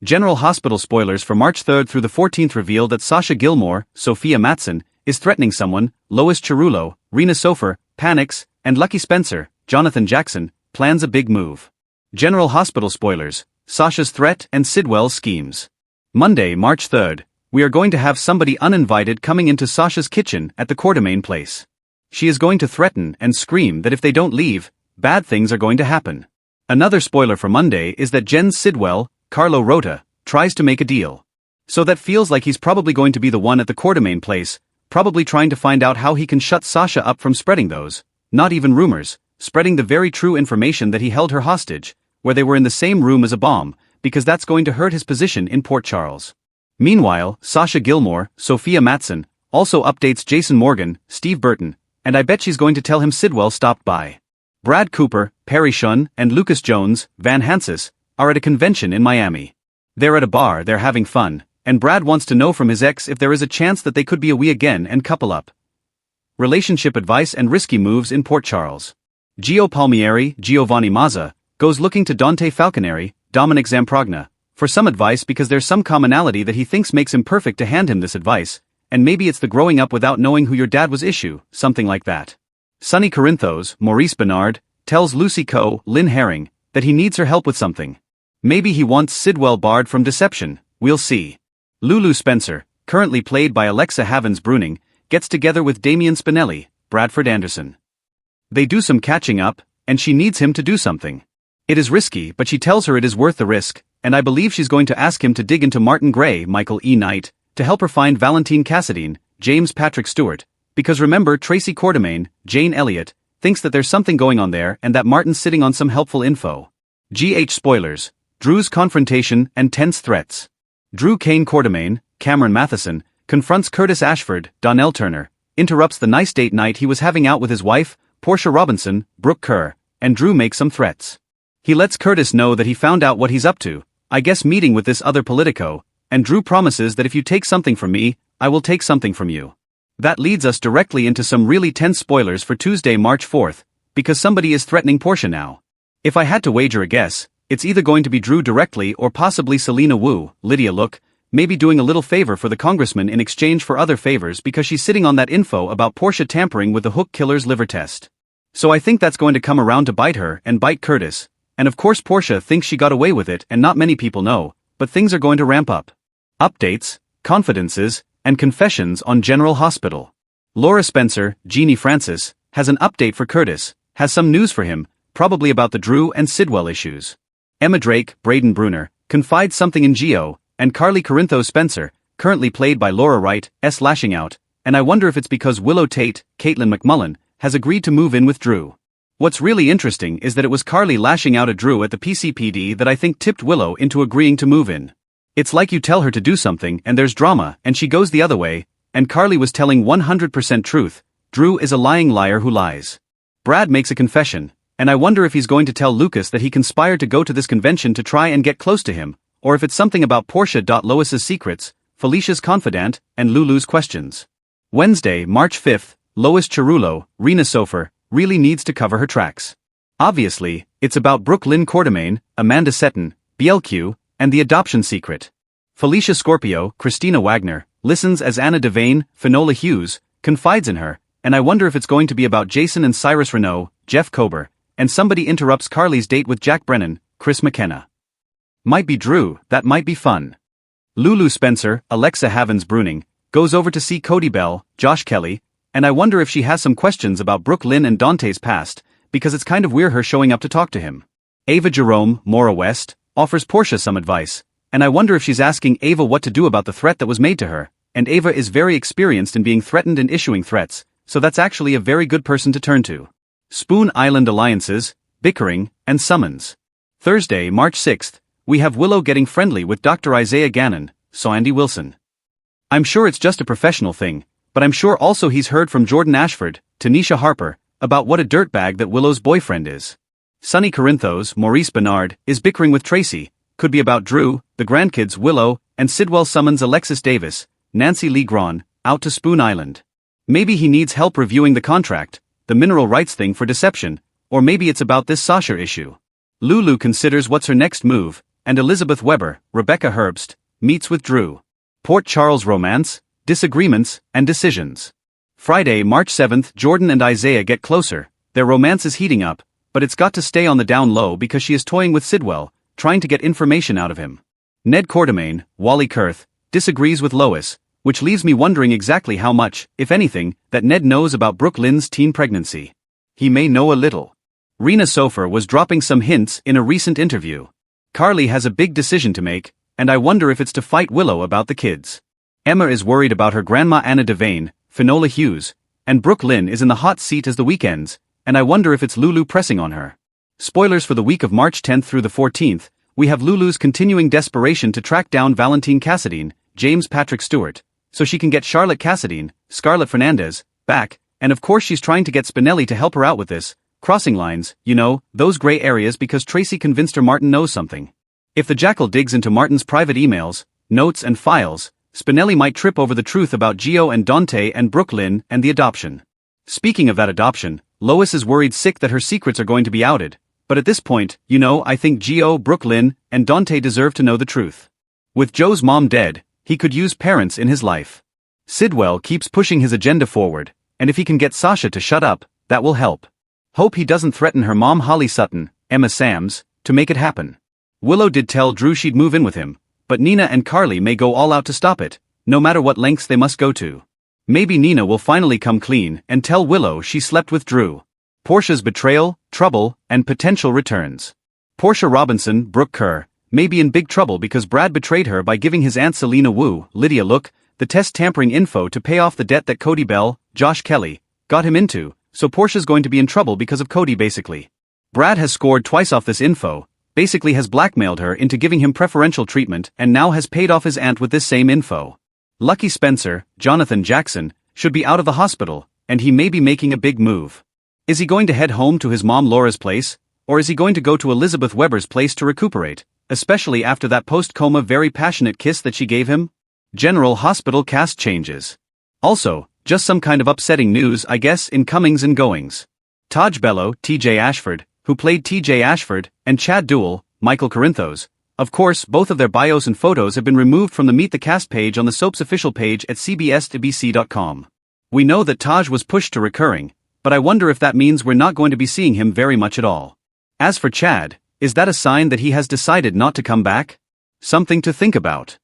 General Hospital spoilers for March 3rd through the 14th reveal that Sasha Gilmore, Sophia Matson, is threatening someone. Lois Cerullo, Rena Sofer, panics, and Lucky Spencer, Jonathan Jackson, plans a big move. General Hospital spoilers, Sasha's threat and Sidwell's schemes. Monday, March 3rd, we are going to have somebody uninvited coming into Sasha's kitchen at the Quartermain place. She is going to threaten and scream that if they don't leave, bad things are going to happen. Another spoiler for Monday is that Jen's Sidwell, Carlo Rota, tries to make a deal. So that feels like he's probably going to be the one at the Quartermain place, probably trying to find out how he can shut Sasha up from spreading those, not even rumors, spreading the very true information that he held her hostage, where they were in the same room as a bomb, because that's going to hurt his position in Port Charles. Meanwhile, Sasha Gilmore, Sophia Matson, also updates Jason Morgan, Steve Burton, and I bet she's going to tell him Sidwell stopped by. Brad Cooper, Perry Shun, and Lucas Jones, Van Hansis, are at a convention in Miami. They're at a bar, they're having fun, and Brad wants to know from his ex if there is a chance that they could be a we again and couple up. Relationship advice and risky moves in Port Charles. Gio Palmieri, Giovanni Mazza, goes looking to Dante Falconeri, Dominic Zamprogna, for some advice because there's some commonality that he thinks makes him perfect to hand him this advice, and maybe it's the growing up without knowing who your dad was issue, something like that. Sonny Corinthos, Maurice Bernard, tells Lucy Coe, Lynn Herring, that he needs her help with something. Maybe he wants Sidwell barred from deception, we'll see. Lulu Spencer, currently played by Alexa Havens Bruning, gets together with Damian Spinelli, Bradford Anderson. They do some catching up, and she needs him to do something. It is risky, but she tells her it is worth the risk, and I believe she's going to ask him to dig into Martin Gray, Michael E. Knight, to help her find Valentine Cassadine, James Patrick Stewart, because remember Tracy Quartermain, Jane Elliott, thinks that there's something going on there and that Martin's sitting on some helpful info. GH spoilers, Drew's confrontation and tense threats. Drew Kane Quartermain, Cameron Matheson, confronts Curtis Ashford, Donnell Turner, interrupts the nice date night he was having out with his wife, Portia Robinson, Brooke Kerr, and Drew makes some threats. He lets Curtis know that he found out what he's up to, I guess meeting with this other Politico, and Drew promises that if you take something from me, I will take something from you. That leads us directly into some really tense spoilers for Tuesday, March 4th, because somebody is threatening Portia now. If I had to wager a guess, it's either going to be Drew directly or possibly Selena Wu, Lydia Look, maybe doing a little favor for the congressman in exchange for other favors because she's sitting on that info about Portia tampering with the Hook killer's liver test. So I think that's going to come around to bite her and bite Curtis, and of course Portia thinks she got away with it and not many people know, but things are going to ramp up. Updates, confidences, and confessions on General Hospital. Laura Spencer, Jeannie Francis, has an update for Curtis, has some news for him, probably about the Drew and Sidwell issues. Emma Drake, Braden Bruner, confides something in Gio, and Carly Corinthos Spencer, currently played by Laura Wright, is lashing out, and I wonder if it's because Willow Tate, Caitlin McMullen, has agreed to move in with Drew. What's really interesting is that it was Carly lashing out at Drew at the PCPD that I think tipped Willow into agreeing to move in. It's like you tell her to do something and there's drama and she goes the other way, and Carly was telling 100% truth, Drew is a lying liar who lies. Brad makes a confession, and I wonder if he's going to tell Lucas that he conspired to go to this convention to try and get close to him, or if it's something about Portia. Lois's secrets, Felicia's confidant, and Lulu's questions. Wednesday, March 5th, Lois Cerullo, Rena Sofer, really needs to cover her tracks. Obviously, it's about Brooke Lynn Quartermain, Amanda Seton, BLQ, and the adoption secret. Felicia Scorpio, Christina Wagner, listens as Anna Devane, Finola Hughes, confides in her, and I wonder if it's going to be about Jason and Cyrus Renault, Jeff Kober, and somebody interrupts Carly's date with Jack Brennan, Chris McKenna. Might be Drew, that might be fun. Lulu Spencer, Alexa Havens Bruning, goes over to see Cody Bell, Josh Kelly, and I wonder if she has some questions about Brooke Lynn and Dante's past, because it's kind of weird her showing up to talk to him. Ava Jerome, Maura West, offers Portia some advice, and I wonder if she's asking Ava what to do about the threat that was made to her, and Ava is very experienced in being threatened and issuing threats, so that's actually a very good person to turn to. Spoon Island alliances, bickering, and summons. Thursday, March 6th, we have Willow getting friendly with Dr. Isaiah Gannon, Andy Wilson. I'm sure it's just a professional thing, but I'm sure also he's heard from Jordan Ashford, Tanisha Harper, about what a dirtbag that Willow's boyfriend is. Sonny Corinthos, Maurice Bernard, is bickering with Tracy, could be about Drew, the grandkids Willow, and Sidwell summons Alexis Davis, Nancy Lee Grawn, out to Spoon Island. Maybe he needs help reviewing the contract, the mineral rights thing for deception, or maybe it's about this Sasha issue. Lulu considers what's her next move, and Elizabeth Weber, Rebecca Herbst, meets with Drew. Port Charles romance, disagreements, and decisions. Friday, March 7th, Jordan and Isaiah get closer. Their romance is heating up, but it's got to stay on the down low because she is toying with Sidwell, trying to get information out of him. Ned Quartermain, Wally Kurth, disagrees with Lois, which leaves me wondering exactly how much, if anything, that Ned knows about Brooke Lynn's teen pregnancy. He may know a little. Rena Sofer was dropping some hints in a recent interview. Carly has a big decision to make, and I wonder if it's to fight Willow about the kids. Emma is worried about her grandma Anna Devane, Finola Hughes, and Brooke Lynn is in the hot seat as the weekends, and I wonder if it's Lulu pressing on her. Spoilers for the week of March 10th through the 14th, we have Lulu's continuing desperation to track down Valentine Cassadine, James Patrick Stewart, so she can get Charlotte Cassadine, Scarlett Fernandez, back, and of course she's trying to get Spinelli to help her out with this, crossing lines, you know, those gray areas because Tracy convinced her Martin knows something. If the Jackal digs into Martin's private emails, notes and files, Spinelli might trip over the truth about Gio and Dante and Brooke Lynn and the adoption. Speaking of that adoption, Lois is worried sick that her secrets are going to be outed, but at this point, you know, I think Gio, Brooke Lynn, and Dante deserve to know the truth. With Joe's mom dead, he could use parents in his life. Sidwell keeps pushing his agenda forward, and if he can get Sasha to shut up, that will help. Hope he doesn't threaten her mom Holly Sutton, Emma Sams, to make it happen. Willow did tell Drew she'd move in with him, but Nina and Carly may go all out to stop it, no matter what lengths they must go to. Maybe Nina will finally come clean and tell Willow she slept with Drew. Portia's betrayal, trouble, and potential returns. Portia Robinson, Brooke Kerr, may be in big trouble because Brad betrayed her by giving his aunt Selena Wu, Lydia Look, the test tampering info to pay off the debt that Cody Bell, Josh Kelly, got him into, so Portia's going to be in trouble because of Cody basically. Brad has scored twice off this info, basically has blackmailed her into giving him preferential treatment and now has paid off his aunt with this same info. Lucky Spencer, Jonathan Jackson, should be out of the hospital, and he may be making a big move. Is he going to head home to his mom Laura's place, or is he going to go to Elizabeth Weber's place to recuperate, especially after that post-coma very passionate kiss that she gave him? General Hospital cast changes. Also, just some kind of upsetting news I guess in comings and goings. Taj Bello, TJ Ashford, who played TJ Ashford, and Chad Duell, Michael Corinthos, of course both of their bios and photos have been removed from the Meet the Cast page on the soap's official page at cbs2bc.com. We know that Taj was pushed to recurring, but I wonder if that means we're not going to be seeing him very much at all. As for Chad, is that a sign that he has decided not to come back? Something to think about.